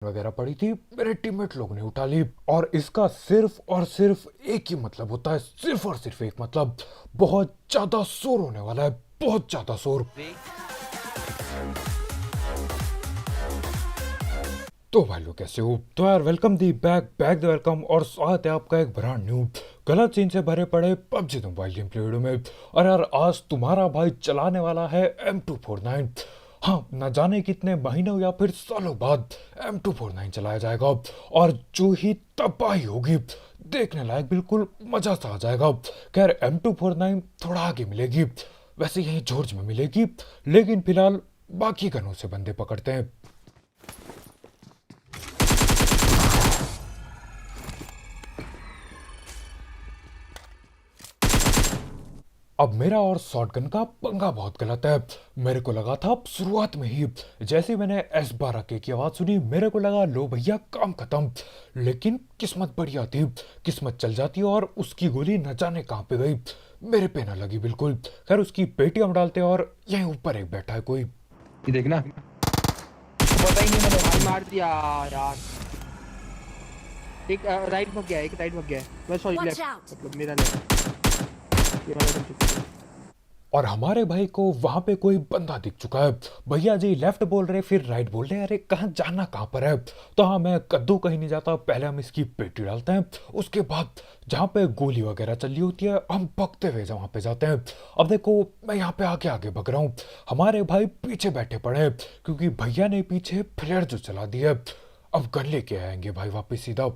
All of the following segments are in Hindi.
वगैरह पड़ी थी, मेरे टीममेट लोग ने उठा ली। और इसका सिर्फ और सिर्फ एक ही मतलब होता है, सिर्फ और सिर्फ एक मतलब, बहुत ज्यादा शोर होने वाला है, बहुत ज्यादा शोर। तो भाई लोग कैसे हो? तो यार welcome the back back the welcome, और स्वागत है आपका एक ब्रांड न्यू गलत सीन से भरे पड़े PUBG mobile game play video में। और यार आज तुम्हारा भाई चलाने वाला है M249। हाँ, न जाने कितने महीनों या फिर सालों बाद M249 चलाया जाएगा, और जो ही तबाही होगी, देखने लायक बिल्कुल मजा सा आ जाएगा। खैर M249 थोड़ा आगे मिलेगी, वैसे यही जॉर्ज में मिलेगी, लेकिन फिलहाल बाकी गनों से बंदे पकड़ते हैं। अब मेरा और शॉटगन का पंगा बहुत गलत है। मेरे को लगा था शुरुआत में ही, जैसे मैंने S12K की आवाज सुनी, मेरे को लगा लो भैया काम खत्म। लेकिन किस्मत बढ़िया थी, किस्मत चल जाती और उसकी गोली न जाने कहां पे गई, मेरे पे न लगी बिल्कुल। खैर उसकी पेटी हम डालते और यहीं ऊपर एक बैठा है कोई। ये देखना, पता ही नहीं मैंने भाई मार दिया यार। एक राइट भाग गया, एक राइट भाग गया। मैं सॉरी Watch लेफ्ट, out! मतलब मेरा लेफ्ट। ये वाला तो ठीक है। और हमारे भाई को वहां पे कोई बंदा दिख चुका है। भैया जी लेफ्ट बोल रहे फिर राइट बोल रहे, अरे कहाँ जाना कहाँ पर है? तो हाँ, मैं कद्दू कहीं नहीं जाता, पहले हम इसकी पेटी डालते हैं, उसके बाद जहाँ पे गोली वगैरह चल रही होती है हम भगते हुए वहां पे जाते हैं। अब देखो मैं यहाँ पे आगे आगे भग रहा हूँ, हमारे भाई पीछे बैठे पड़े हैं, क्योंकि भैया ने पीछे फ्लेयर जो चला दी है। अब गन लेके आएंगे भाई वापिस सीधा।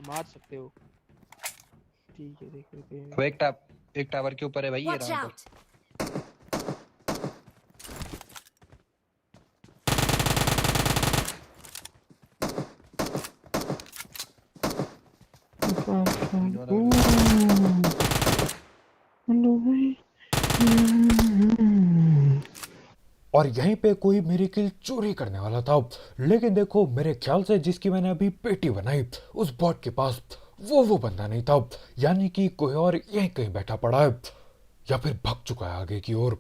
मार सकते हो, ठीक है, देख लेते हैं। अब एक टावर के ऊपर है भाई, ये Watch राउंड out! और यहीं पे कोई मेरी किल चोरी करने वाला था, लेकिन देखो मेरे ख्याल से जिसकी मैंने अभी पेटी बनाई, उस बॉट के पास वो बंदा नहीं था, यानी कि कोई और यहीं कहीं बैठा पड़ा है, या फिर भाग चुका है आगे की ओर।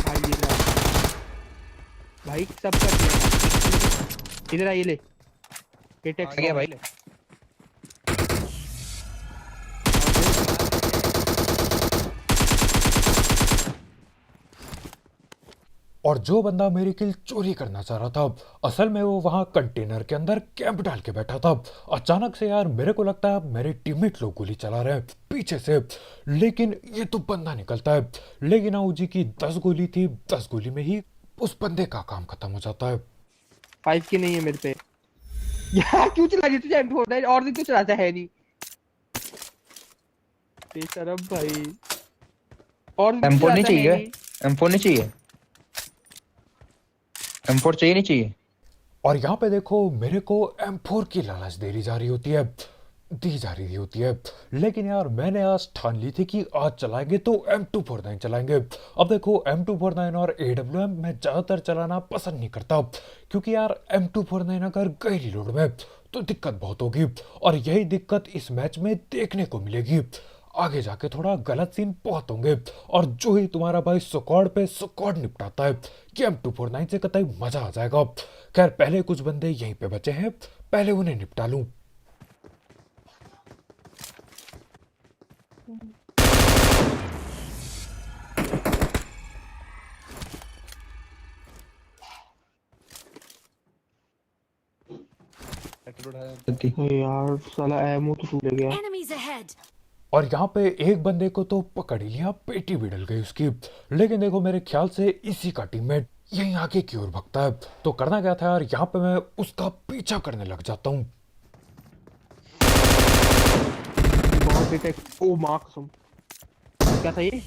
भाई ये ला, भाई सब कर दिया। इधर आ, ये ले, ये आ टेक्स्ट गया भाई। और जो बंदा मेरी किल चोरी करना चाह रहा था, असल में वो वहां कंटेनर के अंदर कैंप डाल के बैठा था। अचानक से यार मेरे को लगता है मेरे टीममेट लोग गोली चला रहे हैं पीछे से, लेकिन ये तो बंदा निकलता है। लेकिन आओ जी की 10 गोली थी, 10 गोली में ही उस बंदे का काम खत्म हो जाता है। 5 की नहीं है मेरे पे। यार क्यों चला रही तुझे M249? और दिन तो चलाता है नहीं बेशरम भाई, और दिन तो M4 नहीं चलाता है चाहिए, नहीं। M4 नहीं चाहिए, M4 चाहिए नहीं चाहिए। और यहाँ पे देखो मेरे को M4 की लालच दे री जा रही होती है, दी जा रही होती है, लेकिन यार मैंने आज ठान ली थी कि आज चलाएंगे तो M249 चलाएंगे। अब देखो M249 और AWM मैं ज़्यादातर चलाना पसंद नहीं करता, क्योंकि यार M249 अगर गई रिलोड में तो दिक्कत बहुत होगी, और यही दिक्कत इस मैच में देखने को मिलेगी। आगे जाके थोड़ा गलत सीन बहुत होंगे, और जो ही तुम्हारा भाई स्क्वाड पे स्क्वाड निपटाता है कि M249 से कतई मजा आ जाएगा। खैर पहले कुछ बंदे यहीं पे बचे हैं, पहले उन्हें निपटा लूं। यार साला एमो तो टूट गया। Enemies ahead! और यहाँ पे एक बंदे को तो पकड़ ही लिया, पेटी भी डल गई उसकी। लेकिन देखो मेरे ख्याल से इसी का टीममेट यहीं आगे की ओर भगता है, तो करना क्या था यार, यहाँ पे मैं उसका पीछा करने लग जाता हूँ। बहुत डिटेक्ट, ओ मां कसम, क्या था ये?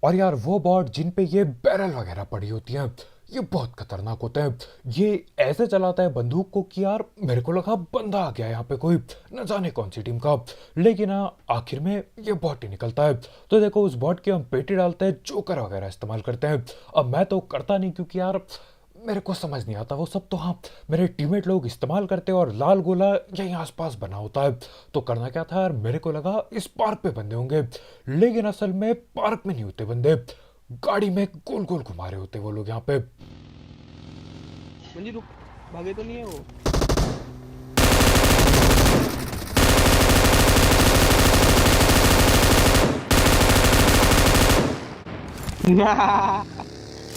और यार वो बॉट जिन पे ये बैरल वगैरह पड़ी होती हैं, ये बहुत खतरनाक होते हैं। ये ऐसे चलाता है बंदूक को कि यार मेरे को लगा बंदा आ गया यहाँ पे कोई, न जाने कौन सी टीम का, लेकिन हाँ आखिर में ये बॉट ही निकलता है। तो देखो उस बॉट की हम पेटी डालते हैं, जोकर वगैरह इस्तेमाल करते हैं। अब मैं तो करता नहीं, क्योंकि यार मेरे को समझ नहीं आता वो सब तो हाँ मेरे टीममेट लोग इस्तेमाल करते हैं और लाल गोला यहीं आसपास बना होता है। तो करना क्या था यार, मेरे को लगा इस पार्क पे बंदे होंगे, लेकिन असल में पार्क में नहीं होते बंदे, गाड़ी में गोल गोल घुमा रहे होते वो लोग यहाँ पे। मंजी रुक, भागे तो नहीं है वो?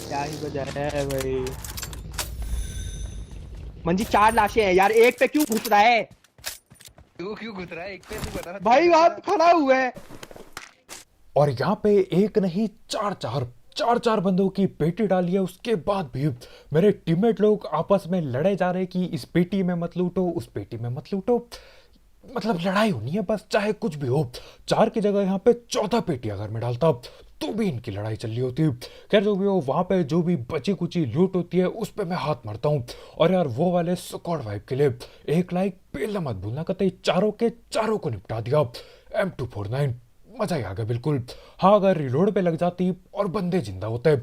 क्या ही बजाया है भाई। मंजी 4 लाशें हैं यार, एक पे क्यों घुस रहा है क्यों क्यों घुस रहा है एक पे, तू बता। भाई? वहां खड़ा हुआ है। और यहाँ पे एक नहीं चार चार बंदों की पेटी डाली है। उसके बाद भी मेरे टीममेट लोग आपस में लड़े जा रहे कि इस पेटी में मत लूटो, उस पेटी में मत लूटो। मतलब लड़ाई होनी है बस, चाहे कुछ भी हो। 4 की जगह यहाँ पे 14 पेटी अगर मैं डालता तो भी इनकी लड़ाई चल रही होती। खैर जो भी हो, वहां पे जो भी बची कुची लूट होती है उस पे मैं हाथ मारता हूँ। और यार वो वाले स्क्वाड वाइब के लिए एक लाइक पेल मत भूलना, कतई चारों के चारों को निपटा दिया। M249 मजा ही आ गया बिल्कुल। हाँ अगर रिलोड पे लग जाती और बंदे जिंदा होते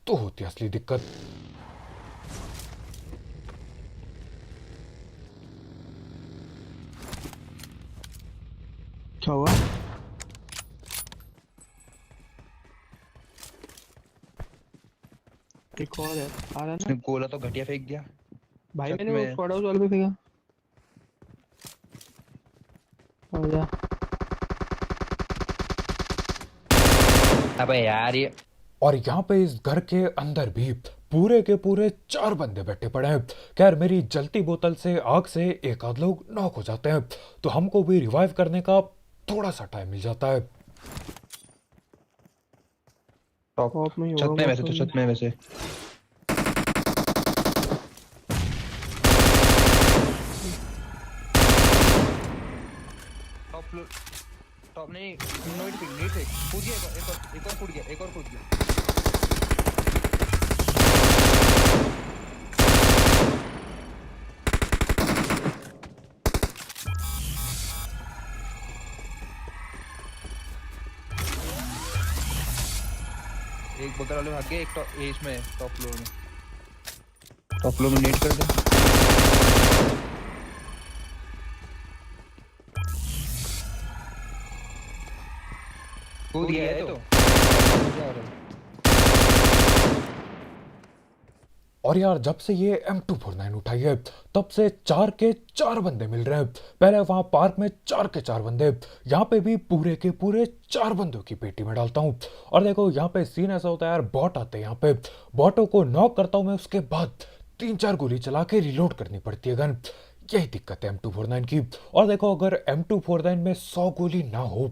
तो होती असली दिक्कत। क्या हुआ? एक और है, आ रहा है उसने ना गोला तो घटिया फेंक दिया। भाई? छत मैंने वो में। स्क्वाड हाउस वाले पे फेंका। आ जा। अबे यार ये और यहाँ पे इस घर के अंदर भी पूरे के पूरे 4 बंदे बैठे पड़े हैं। खैर मेरी जलती बोतल से आग से एक आध लोग नॉक हो जाते हैं, तो हमको भी रिवाइव करने का थोड़ा सा टाइम मिल जाता है। टॉप टॉप में ही छत होगा में वैसे, तो मौसम। छत में वैसे। टॉप फ्लोर, टॉप नहीं, नोइड पे नीड से कूद गया, एक और कूद गया, एक और कूद गया। एक बगल वाले भाग गए, एक टॉप इसमें टॉप फ्लोर में, टॉप फ्लोर में नीड कर दे। कूद गया है तो और यार जब से ये M249 उठाई है तब से 4 के 4 बंदे मिल रहे हैं। पहले वहां पार्क में 4 के 4 बंदे, यहाँ पे भी पूरे के पूरे 4 बंदों की पेटी में डालता हूँ। और देखो यहाँ पे सीन ऐसा होता है यार, बॉट आते हैं यहाँ पे, बॉटों को नॉक करता हूँ मैं, उसके बाद 3-4 गोली चला के रिलोड करनी पड़ती है गन। यही दिक्कत है M249 की। और देखो अगर M249 में 100 गोली ना हो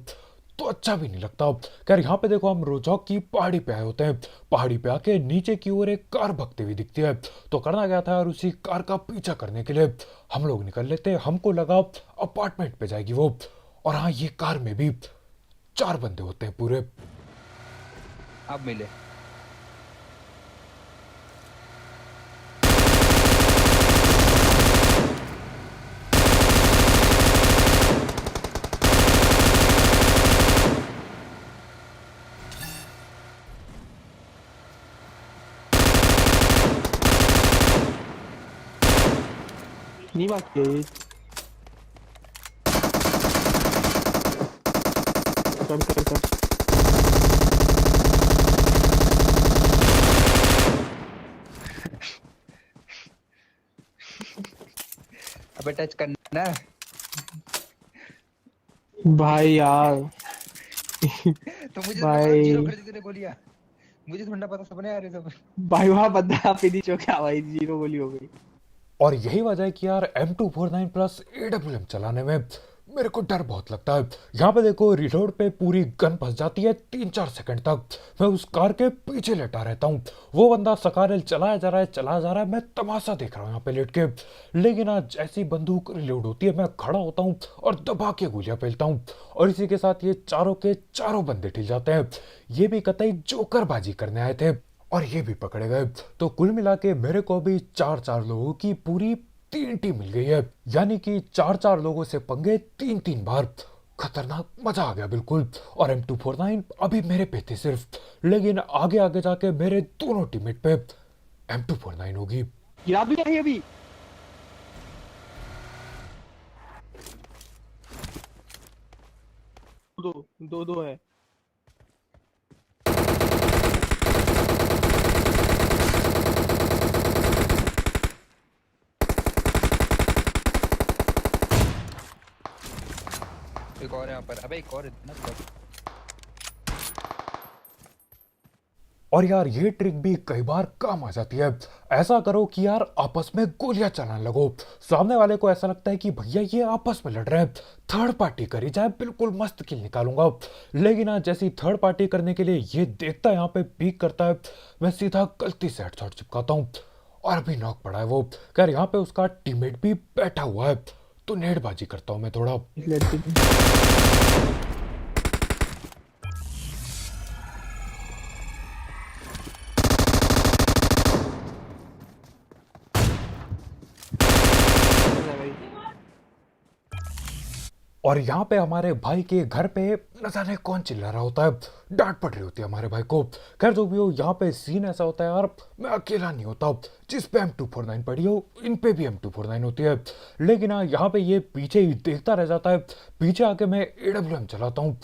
तो अच्छा भी नहीं लगता। खैर यहाँ पे देखो हम रोजॉक की पहाड़ी पे आए होते हैं, पहाड़ी पे आके नीचे की ओर एक कार भगती हुई दिखती है। तो करना क्या था, और उसी कार का पीछा करने के लिए हम लोग निकल लेते हैं। हमको लगा अपार्टमेंट पे जाएगी वो, और हाँ ये कार में भी 4 बंदे होते हैं पूरे। अब मिले। नहीं बात की कर। अबे टच करना भाई यार। तो मुझे तो पता भाई 0 कर दी तूने गोलियां, मुझे थोड़ा पता, सपने आ रहे सब। भाई वहां बंदा फिनिश हो गया भाई, 0 गोली हो गई। और यही वजह है कि यार M249 प्लस AWM चलाने में मेरे को डर बहुत लगता है। यहाँ पे देखो रिलोड पे पूरी गन फंस जाती है 3-4 सेकंड तक। मैं उस कार के पीछे लेटा रहता हूँ, वो बंदा सकारेल चलाया जा रहा है, मैं तमाशा देख रहा हूँ यहाँ पे लेट के। लेकिन आज जैसी बंदूक रिलोड होती है मैं खड़ा होता हूँ और दबा के गोलियां फेलता हूँ, और इसी के साथ ये चारों के चारों बंदे ठिल जाते हैं। ये भी कतई जोकरबाजी करने आए थे और ये भी पकड़े गए। तो कुल मिला के मेरे को भी 4-4 लोगों की पूरी 3 टीम मिल गई है, यानी कि 4-4 लोगों से पंगे 3-3 बार। खतरनाक, मजा आ गया बिल्कुल। और M249 अभी मेरे पे थे सिर्फ, लेकिन आगे आगे जाके मेरे दोनों टीममेट पे M249 होगी। गिरा दूं यही अभी? दो दो दो है। एक और यहाँ पर, अबे एक और इतना और यार ये ट्रिक भी कई बार काम आ जाती है। ऐसा करो कि यार आपस में गोलियां चलाने लगो, सामने वाले को ऐसा लगता है कि भैया ये आपस में लड़ रहे हैं, थर्ड पार्टी करी जाए, बिल्कुल मस्त किल निकालूंगा। लेकिन आज जैसी थर्ड पार्टी करने के लिए ये देखता है यहाँ पे पीक करता है, मैं सीधा गलती से हेडशॉट चिपकाता हूँ और अभी नॉक पड़ा है वो। खैर यहाँ पे उसका टीममेट भी बैठा हुआ है, तो नेटबाजी करता हूँ मैं थोड़ा। इस लड़के की। भाई और यहाँ पे हमारे भाई के घर पे न जाने कौन चिल्ला रहा होता है, डांट पड़ रही होती है हमारे भाई को। खैर जो भी हो, यहाँ पे सीन ऐसा होता है यार, मैं अकेला नहीं होता, जिस पे M249 पड़ी हो इन पे भी M249 होती है। लेकिन हाँ यहाँ पे ये पीछे ही देखता रह जाता है, पीछे आके मैं AWM चलाता हूँ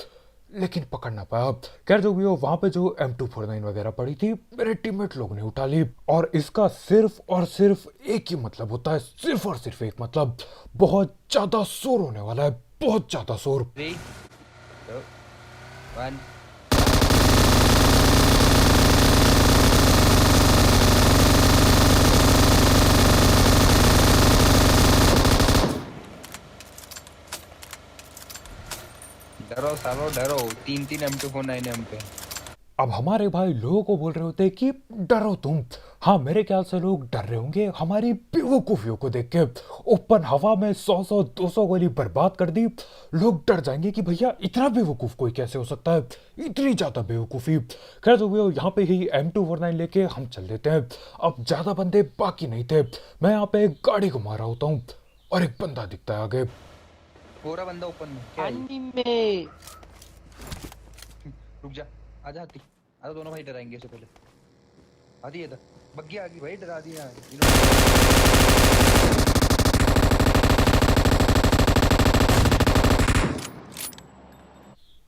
लेकिन पकड़ ना पाया। खैर जो भी हो, वहां पे जो M249 वगैरह पड़ी थी मेरे टीममेट लोग ने उठा ली, और इसका सिर्फ और सिर्फ एक ही मतलब होता है, सिर्फ और सिर्फ एक मतलब, बहुत ज्यादा शोर होने वाला है, बहुत ज्यादा शोर। 3 2 1 डरो सालो डरो, 3 M249 है हम पे। अब हमारे भाई लोगों को बोल रहे होते हैं कि डरो तुम। हाँ मेरे ख्याल से लोग डर रहे होंगे हमारी बेवकूफियों को देख के, ओपन हवा में 100-200 गोली बर्बाद कर दी, लोग डर जाएंगे कि भैया इतना बेवकूफ कोई कैसे हो सकता है, इतनी ज्यादा बेवकूफी। खैर जो भी हो, यहाँ पे ही M249 लेके हम चल देते हैं। अब ज्यादा बंदे बाकी नहीं थे, मैं यहाँ पे गाड़ी घुमा रहा होता हूँ और एक बंदा दिखता है आगे। पूरा बंदा ओपन में क्या है? पानी में। रुक जा, आजा हाथी, आजा, दोनों भाई डराएंगे इससे पहले। आधी इधर बग्गी आ गई भाई, डरा दिया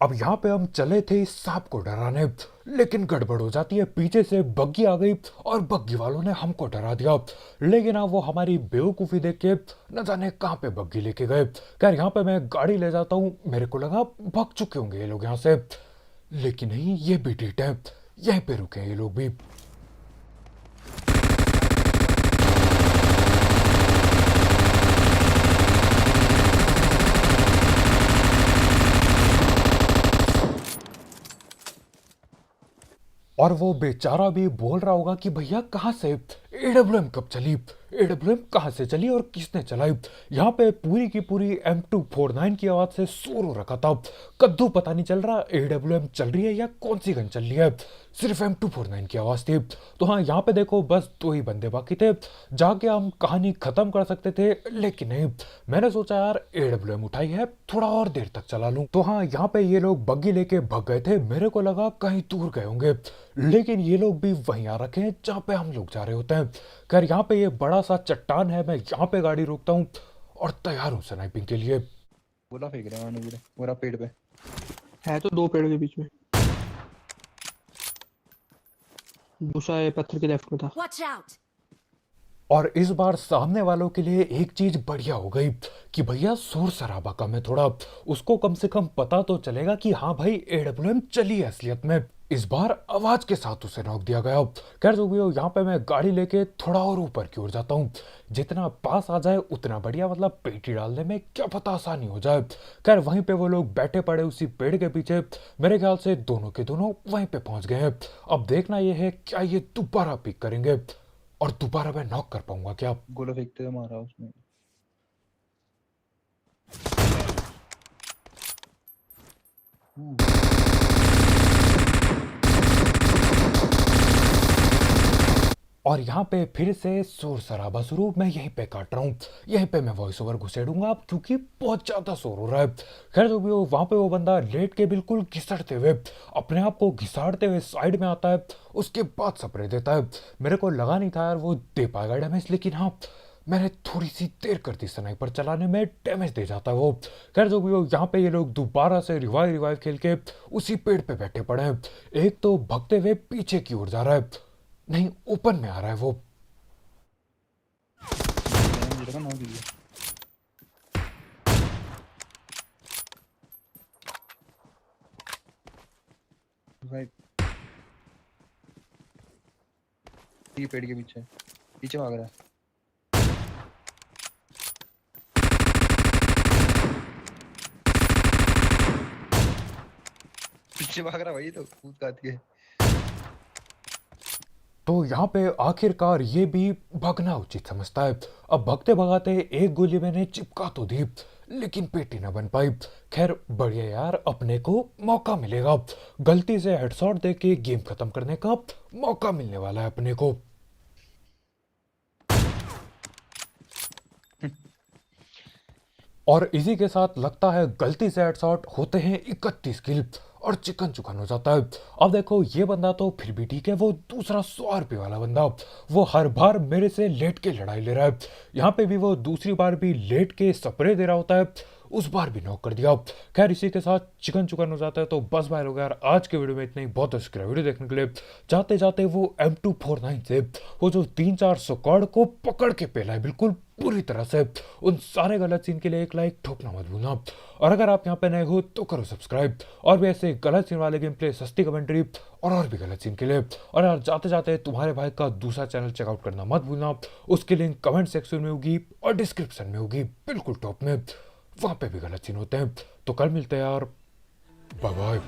अब यहाँ पे हम चले थे सांप को डराने, लेकिन गड़बड़ हो जाती है, पीछे से बग्गी आ गई और बग्गी वालों ने हमको डरा दिया। लेकिन अब वो हमारी बेवकूफ़ी देख के न जाने कहाँ पे बग्गी लेके गए। खैर यहाँ पे मैं गाड़ी ले जाता हूँ, मेरे को लगा भाग चुके होंगे ये लोग यहाँ से, लेकिन नहीं, ये भी ठीक है, यहीं पे रुके हैं ये लोग भी। और वो बेचारा भी बोल रहा होगा कि भैया कहाँ से AWM कब चली, AWM कहाँ से चली और किसने चलाई। यहाँ पे पूरी की पूरी M249 की आवाज से शोर हो रखा था, कद्दू पता नहीं चल रहा AWM चल रही है या कौन सी गन चल रही है, सिर्फ M249 की आवाज थी। तो हाँ यहाँ पे देखो बस 2 ही बंदे बाकी थे, जाके हम कहानी खत्म कर सकते थे, लेकिन नहीं, मैंने सोचा यार AWM उठाई है, थोड़ा और देर तक चला लूं। तो हाँ यहाँ पे ये लोग बग्गी लेके भग गए थे, मेरे को लगा कहीं दूर गए होंगे, लेकिन ये लोग भी वहीं आ रखे हैं जहाँ पे हम लोग जा रहे होते हैं। खैर यहाँ पे ये बड़ा सा चट्टान है, मैं यहाँ पे गाड़ी रोकता हूँ और तैयार हूँ स्नाइपिंग के लिए। गोला फेंक रहे हैं पूरे पूरा पेड़ पे। है तो 2 पेड़ के बीच में, दूसरा ये पत्थर के लेफ्ट में था। Watch out! और इस बार सामने वालों के लिए एक चीज बढ़िया हो गई कि भैया शोर शराबा कम है थोड़ा, उसको कम से कम पता तो चलेगा कि हाँ भाई AWM चली है असलियत में। इस बार आवाज के साथ उसे नॉक दिया गया। खैर जो भी हो, यहाँ पे मैं गाड़ी लेके थोड़ा और ऊपर की ओर जाता हूँ, जितना पास आ जाए उतना बढ़िया, मतलब पेटी डालने में क्या पता आसानी हो जाए। खैर वहीं पे वो लोग बैठे पड़े उसी पेड़ के पीछे, मेरे ख्याल से दोनों के दोनों वहीं पे पहुंच गए हैं। अब देखना ये है क्या ये दोबारा पिक करेंगे और दोबारा मैं नॉक कर पाऊंगा क्या। गोला फेंकते हुए मारा उसने। और यहाँ पे फिर से शोर शराबा शुरू। मैं यहीं पे काट रहा हूँ, यहीं पे मैं वॉइस ओवर घुसेड़ूंगा क्योंकि बहुत ज़्यादा शोर हो रहा है। खैर जो भी हो, वहाँ पे वो बंदा लेट के बिल्कुल घिसड़ते हुए, अपने आप को घिसाड़ते हुए साइड में आता है, उसके बाद स्प्रे देता है। मेरे को लगा नहीं था यार वो दे पाएगा डैमेज, लेकिन हाँ मैंने थोड़ी सी देर कर दी स्नाइपर चलाने में, डैमेज दे जाता है वो। खैर जो भी हो, यहाँ पे ये लोग दोबारा से रिवाइव खेल के उसी पेड़ पे बैठे पड़े हैं। एक तो भगते हुए पीछे की ओर जा रहा है, नहीं ओपन में आ रहा है वो। मैंने मुझे लगा नॉक दिया। भाई ये पेड़ के पीछे पीछे भाग रहा है। पीछे भाग रहा भाई, तो कूद काट के। तो यहाँ पे आखिरकार ये भी भागना उचित समझता है। अब भगते भगाते एक गोली मैंने चिपका तो दी, लेकिन पेटी न बन पाई। खैर बढ़िया यार, अपने को मौका मिलेगा, गलती से हेडशॉट दे के गेम खत्म करने का मौका मिलने वाला है अपने को। और इसी के साथ लगता है गलती से हेडशॉट होते हैं 31 किल और चिकन चुकन हो जाता है। अब देखो ये बंदा तो फिर भी ठीक है, वो दूसरा 100 रुपये वाला बंदा, वो हर बार मेरे से लेट के लड़ाई ले रहा है। यहाँ पे भी वो दूसरी बार भी लेट के स्प्रे दे रहा होता है, उस बार भी नॉक कर दिया। खैर इसी के साथ चिकन चुकन हो जाता है। तो बस भाई लोग यार, आज के वीडियो में इतना ही। बहुत शुक्रिया वीडियो देखने के लिए। जाते जाते वो M249 से वो जो 3-4 स्क्वाड को पकड़ के पेला है बिल्कुल पूरी तरह से, उन सारे गलत सीन के लिए एक लाइक ठोकना मत भूलना। और अगर आप यहाँ पे नए हो तो करो सब्सक्राइब, और भी ऐसे गलत सीन वाले गेम प्ले, सस्ती कमेंट्री और भी गलत सीन के लिए। और यार जाते जाते तुम्हारे भाई का दूसरा चैनल चेकआउट करना मत भूलना, उसकी लिंक कमेंट सेक्शन में होगी और डिस्क्रिप्शन में होगी बिल्कुल टॉप में, वहाँ पे भी गलत सीन होते हैं। तो कल मिलते हैं यार, बाय बाय।